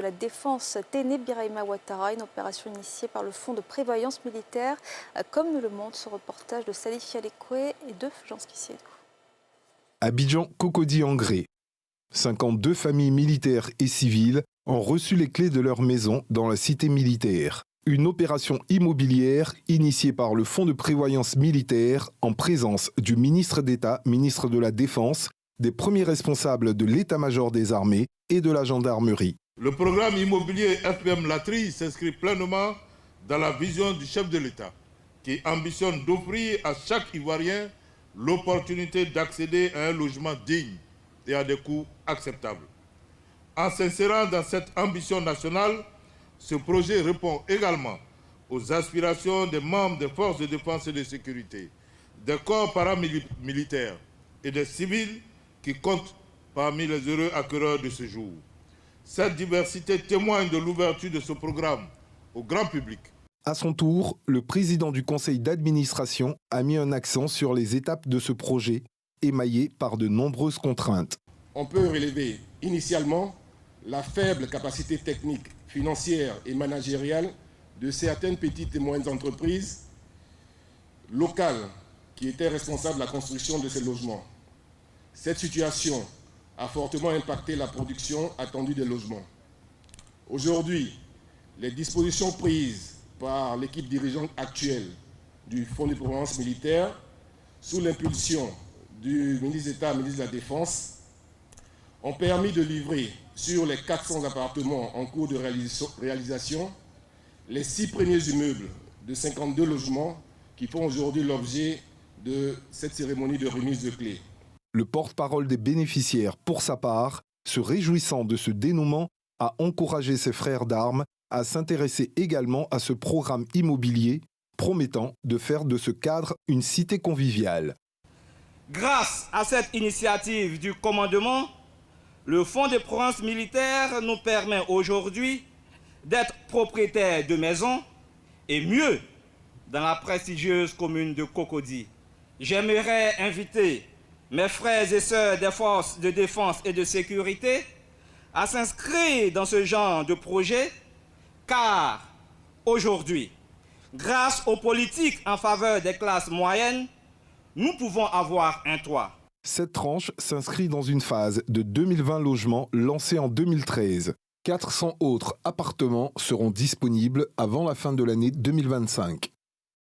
la Défense, Téné Birahima Ouattara, une opération initiée par le Fonds de prévoyance militaire, comme nous le montre ce reportage de Salif Yalekwe et de Fujanski Siedou. Abidjan, Cocody-Angré. 52 familles militaires et civiles ont reçu les clés de leur maison dans la cité militaire. Une opération immobilière initiée par le Fonds de prévoyance militaire en présence du ministre d'État, ministre de la Défense, des premiers responsables de l'état-major des armées et de la gendarmerie. Le programme immobilier FPM Latry s'inscrit pleinement dans la vision du chef de l'État, qui ambitionne d'offrir à chaque Ivoirien l'opportunité d'accéder à un logement digne et à des coûts acceptables. En s'insérant dans cette ambition nationale, ce projet répond également aux aspirations des membres des forces de défense et de sécurité, des corps paramilitaires et des civils qui comptent parmi les heureux acquéreurs de ce jour. Cette diversité témoigne de l'ouverture de ce programme au grand public. À son tour, le président du conseil d'administration a mis un accent sur les étapes de ce projet, émaillé par de nombreuses contraintes. On peut relever initialement la faible capacité technique, financière et managériale de certaines petites et moyennes entreprises locales qui étaient responsables de la construction de ces logements. Cette situation a fortement impacté la production attendue des logements. Aujourd'hui, les dispositions prises par l'équipe dirigeante actuelle du Fonds de prévoyance militaire, sous l'impulsion du ministre d'État, ministre de la Défense, ont permis de livrer sur les 400 appartements en cours de réalisation les 6 premiers immeubles de 52 logements qui font aujourd'hui l'objet de cette cérémonie de remise de clés. Le porte-parole des bénéficiaires, pour sa part, se réjouissant de ce dénouement, a encouragé ses frères d'armes à s'intéresser également à ce programme immobilier, promettant de faire de ce cadre une cité conviviale. Grâce à cette initiative du commandement, le Fonds de prévoyance militaire nous permet aujourd'hui d'être propriétaires de maisons et mieux dans la prestigieuse commune de Cocody. J'aimerais inviter mes frères et sœurs des forces de défense et de sécurité à s'inscrire dans ce genre de projet car aujourd'hui, grâce aux politiques en faveur des classes moyennes, nous pouvons avoir un toit. Cette tranche s'inscrit dans une phase de 2020 logements lancée en 2013. 400 autres appartements seront disponibles avant la fin de l'année 2025.